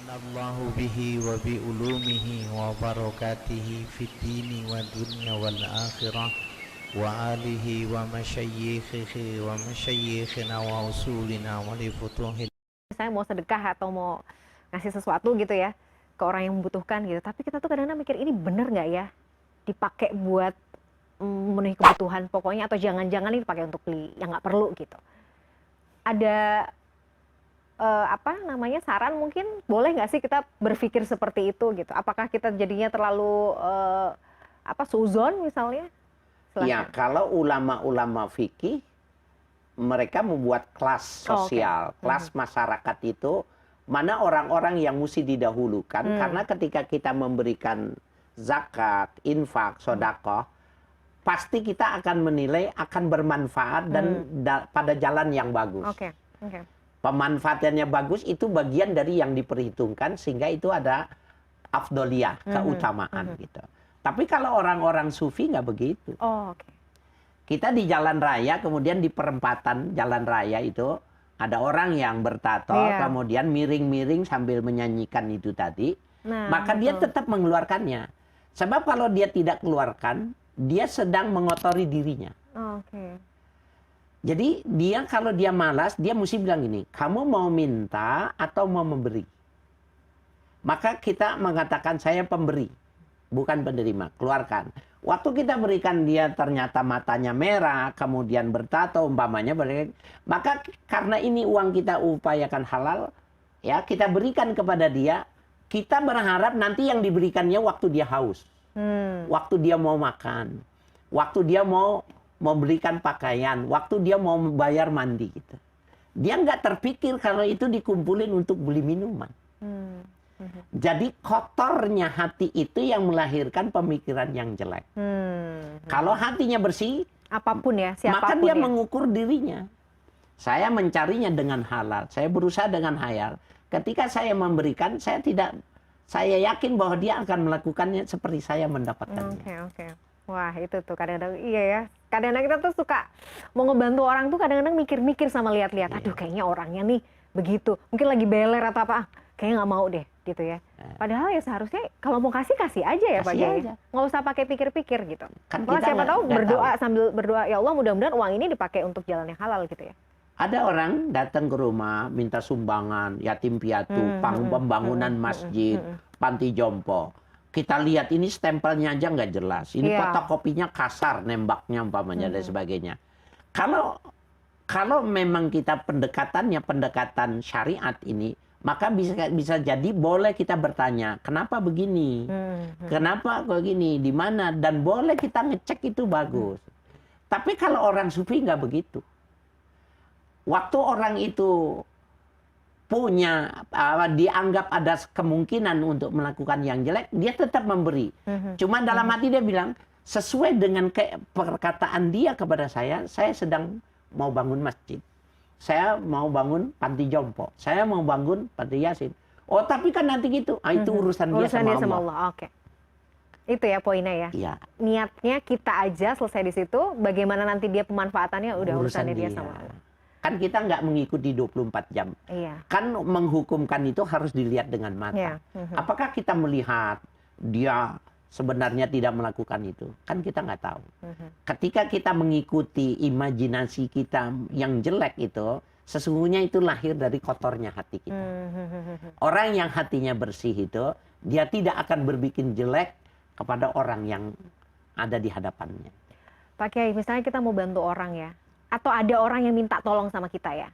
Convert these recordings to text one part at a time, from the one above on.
Allahu bihi wa bi ulumihi wa barakatihi fid dini wa dunya wal akhirah wa alihi wa masyayikhihi wa masyayikhina wa usulina wa li futuhil. Saya mau sedekah atau mau ngasih sesuatu gitu ya ke orang yang membutuhkan gitu. Tapi kita tuh kadang-kadang mikir ini bener nggak ya dipakai buat memenuhi kebutuhan pokoknya, atau jangan-jangan ini dipakai untuk beli yang nggak perlu gitu. Ada saran mungkin boleh nggak sih kita berpikir seperti itu gitu? Apakah kita jadinya terlalu suzon misalnya? Ya, kalau ulama-ulama fikih mereka membuat kelas sosial, kelas masyarakat itu mana orang-orang yang mesti didahulukan, karena ketika kita memberikan zakat, infak, sedekah, pasti kita akan menilai akan bermanfaat dan pada jalan yang bagus. Pemanfaatannya bagus itu bagian dari yang diperhitungkan, sehingga itu ada afdoliyah, keutamaan gitu. Tapi kalau orang-orang sufi nggak begitu. Kita di jalan raya, kemudian di perempatan jalan raya itu ada orang yang bertato, kemudian miring-miring sambil menyanyikan itu tadi, maka dia tetap mengeluarkannya. Sebab kalau dia tidak keluarkan, dia sedang mengotori dirinya. Jadi dia kalau dia malas, dia mesti bilang gini, kamu mau minta atau mau memberi? Maka kita mengatakan saya pemberi, bukan penerima, keluarkan. Waktu kita berikan dia ternyata matanya merah, kemudian bertato umpamanya, maka karena ini uang kita upayakan halal, ya kita berikan kepada dia, kita berharap nanti yang diberikannya waktu dia haus, waktu dia mau makan, waktu dia mau memberikan pakaian, waktu dia mau membayar mandi gitu. Dia nggak terpikir kalau itu dikumpulin untuk beli minuman. Jadi kotornya hati itu yang melahirkan pemikiran yang jelek. Kalau hatinya bersih, apapun ya, siapapun maka dia ya, mengukur dirinya. Saya mencarinya dengan halal, saya berusaha dengan halal. Ketika saya memberikan, saya yakin bahwa dia akan melakukannya seperti saya mendapatkannya. Wah, itu tuh kadang-kadang iya ya. Kadang-kadang kita tuh suka mau ngebantu orang tuh kadang-kadang mikir-mikir sama lihat-lihat. Aduh, kayaknya orangnya nih begitu. Mungkin lagi beler atau apa. Kayaknya nggak mau deh gitu ya. Padahal ya seharusnya kalau mau kasih aja ya Pak Kiai. Nggak usah pakai pikir-pikir gitu. Kan malah siapa tahu berdoa sambil berdoa, ya Allah mudah-mudahan uang ini dipakai untuk jalan yang halal gitu ya. Ada orang datang ke rumah minta sumbangan yatim piatu, pembangunan masjid, panti jompo. Kita lihat ini stempelnya aja nggak jelas. Ini fotokopinya kasar, nembaknya umpamanya dan sebagainya. Kalau memang kita pendekatan syariat ini, maka bisa jadi boleh kita bertanya, kenapa begini? Kenapa begini? Di mana? Dan boleh kita ngecek itu bagus. Tapi kalau orang sufi nggak begitu. Waktu orang itu punya dianggap ada kemungkinan untuk melakukan yang jelek, dia tetap memberi. Cuma dalam hati dia bilang, sesuai dengan perkataan dia kepada saya sedang mau bangun masjid. Saya mau bangun panti jompo. Saya mau bangun panti yasin. Oh, tapi kan nanti gitu. Itu urusan dia sama Allah. Itu ya poinnya ya. Niatnya kita aja selesai di situ. Bagaimana nanti dia pemanfaatannya udah urusannya dia sama Allah. Kan kita nggak mengikuti 24 jam. Kan menghukumkan itu harus dilihat dengan mata. Apakah kita melihat dia sebenarnya tidak melakukan itu? Kan kita nggak tahu. Ketika kita mengikuti imajinasi kita yang jelek itu, sesungguhnya itu lahir dari kotornya hati kita. Orang yang hatinya bersih itu, dia tidak akan berbikin jelek kepada orang yang ada di hadapannya. Pak Kiai, misalnya kita mau bantu orang ya, atau ada orang yang minta tolong sama kita ya,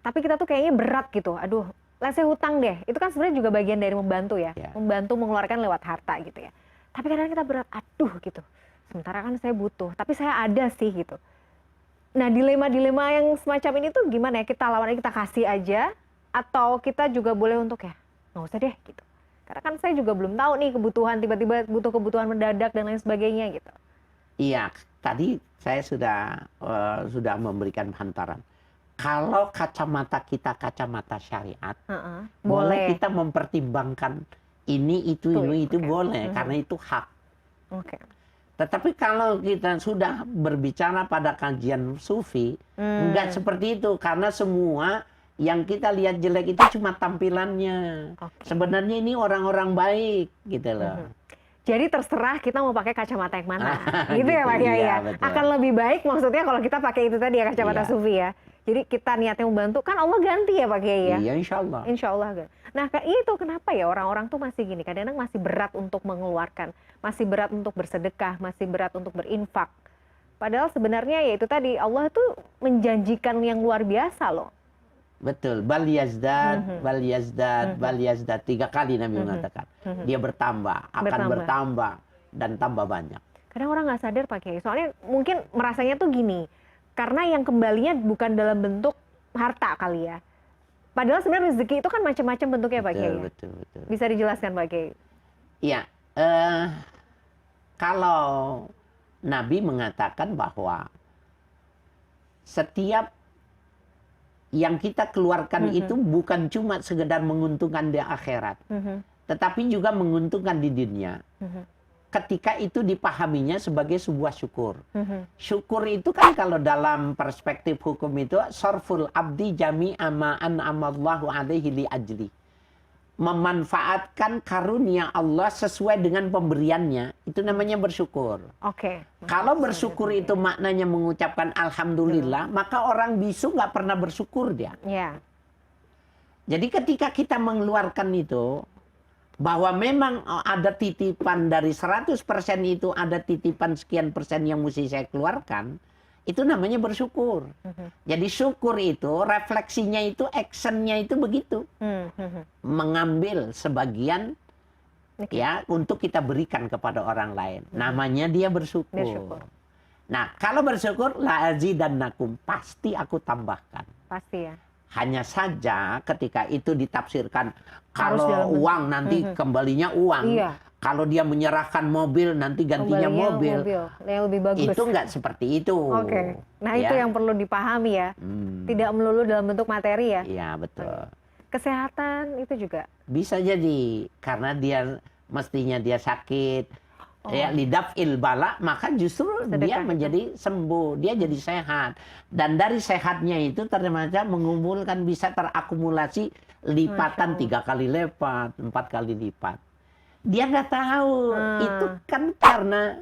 tapi kita tuh kayaknya berat gitu, aduh, saya hutang deh, itu kan sebenarnya juga bagian dari membantu ya, membantu mengeluarkan lewat harta gitu ya, tapi kadang kita berat, aduh gitu, sementara kan saya butuh, tapi saya ada sih gitu. Nah, dilema-dilema yang semacam ini tuh gimana ya, kita lawan, kita kasih aja, atau kita juga boleh untuk ya, nggak usah deh gitu, karena kan saya juga belum tahu nih kebutuhan, tiba-tiba butuh kebutuhan mendadak dan lain sebagainya gitu. Iya, tadi saya sudah memberikan hantaran. Kalau kacamata kita kacamata syariat, boleh kita mempertimbangkan ini itu boleh, karena itu hak. Tetapi kalau kita sudah berbicara pada kajian sufi, enggak seperti itu, karena semua Yang kita lihat jelek itu cuma tampilannya. Sebenarnya ini orang-orang baik gitu loh. Jadi terserah kita mau pakai kacamata yang mana, gitu ya Pak Kiai iya, ya. betul. Akan lebih baik maksudnya kalau kita pakai itu tadi ya, kacamata Iya. sufi ya. Jadi kita niatnya membantu, kan Allah ganti ya Pak Kiai ya. Iya, insya Allah. Insya Allah. Nah itu kenapa ya orang-orang tuh masih gini, kadang-kadang masih berat untuk mengeluarkan, masih berat untuk bersedekah, masih berat untuk berinfak. Padahal sebenarnya ya itu tadi, Allah tuh menjanjikan yang luar biasa loh. Betul, bal yazdad, bal yazdad, bal yazdad. 3 kali Nabi mengatakan. Dia bertambah, akan bertambah, dan tambah banyak. Kadang orang nggak sadar Pak Kiai, soalnya mungkin merasanya tuh gini, karena yang kembalinya bukan dalam bentuk harta kali ya. Padahal sebenarnya rezeki itu kan macam-macam bentuknya Pak Kiai. Betul, betul. Bisa dijelaskan Pak Kiai? Iya, kalau Nabi mengatakan bahwa setiap yang kita keluarkan itu bukan cuma sekedar menguntungkan di akhirat, tetapi juga menguntungkan di dunia. Ketika itu dipahaminya sebagai sebuah syukur. Syukur itu kan kalau dalam perspektif hukum itu sarful abdi jami'a ma an'amallahu alaihi li ajli. Memanfaatkan karunia Allah sesuai dengan pemberiannya, itu namanya bersyukur. Oke. Kalau bersyukur itu maknanya mengucapkan alhamdulillah, maka orang bisu nggak pernah bersyukur dia. Ya. Jadi ketika kita mengeluarkan itu, bahwa memang ada titipan dari 100% itu ada titipan sekian persen yang mesti saya keluarkan, itu namanya bersyukur. Jadi syukur itu, refleksinya itu, actionnya itu begitu. Mengambil sebagian ya untuk kita berikan kepada orang lain. Namanya dia bersyukur. Nah, kalau bersyukur, la azidannakum, pasti aku tambahkan. Pasti ya. Hanya saja ketika itu ditafsirkan, Harus kalau uang nanti kembalinya uang. Iya. Kalau dia menyerahkan mobil, nanti gantinya mobil. Yang lebih bagus. Itu nggak seperti itu. Oke. Nah itu yang perlu dipahami ya. Tidak melulu dalam bentuk materi ya. Iya, betul. Kesehatan itu juga. Bisa jadi. Karena dia mestinya dia sakit. Ya, lidaf'il bala, maka justru dia menjadi sembuh. Dia jadi sehat. Dan dari sehatnya itu ternyata mengumpulkan, bisa terakumulasi lipatan 3 kali lipat, 4 kali lipat. Dia nggak tahu. Itu kan karena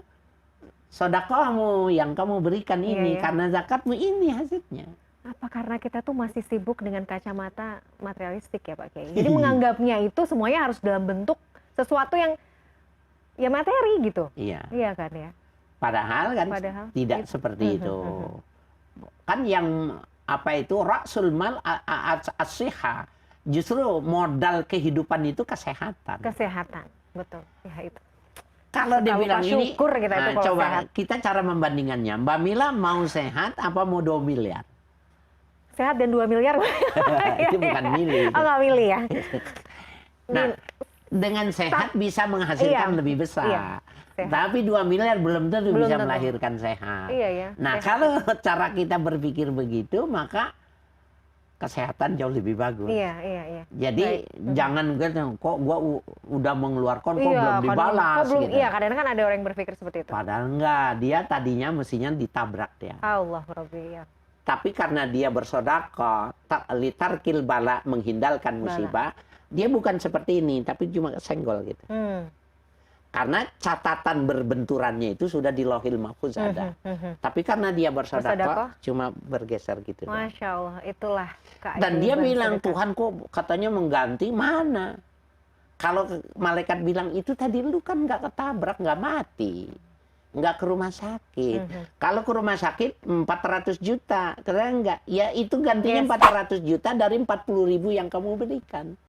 sedekahmu yang kamu berikan ini. Karena zakatmu ini hasilnya. Apa karena kita tuh masih sibuk dengan kacamata materialistik ya Pak Kiai? Jadi menganggapnya itu semuanya harus dalam bentuk sesuatu yang ya materi gitu. Iya. Iya kan ya. Padahal kan tidak seperti itu. Kan yang apa itu rasul mal as-sihah. Justru modal kehidupan itu kesehatan. Kesehatan. Betul, ya itu. Kalau dia bilang ini, syukur kita itu kalau coba sehat. kita cara membandingannya. Mbak Mila mau sehat apa mau 2 miliar? Sehat dan 2 miliar. Itu bukan milih. Oh nggak milih ya. Nah, dengan sehat bisa menghasilkan lebih besar. Iya. Tapi 2 miliar belum tentu bisa melahirkan sehat. Iya, ya. Nah, kalau cara kita berpikir begitu, maka kesehatan jauh lebih bagus. Iya. Jadi jangan kok gua udah mengeluarkan kok belum dibalas gitu. Iya, kadang-kadang kan ada orang yang berpikir seperti itu. Padahal enggak, dia tadinya mestinya ditabrak dia. Allah Rabbi ya. Tapi karena dia bersedekah, litarkil bala, menghindarkan musibah, dia bukan seperti ini, tapi cuma senggol gitu. Karena catatan berbenturannya itu sudah di Lauhil Mahfuz ada. Tapi karena dia bersedekah, cuma bergeser gitu. Masya Allah, itulah keajaiban. Dan dia bilang, Tuhan kok katanya mengganti, mana? Kalau malaikat bilang, itu tadi lu kan nggak ketabrak, nggak mati. Nggak ke rumah sakit. Kalau ke rumah sakit 400 juta, kira enggak? Ya itu gantinya 400 juta dari 40.000 yang kamu berikan.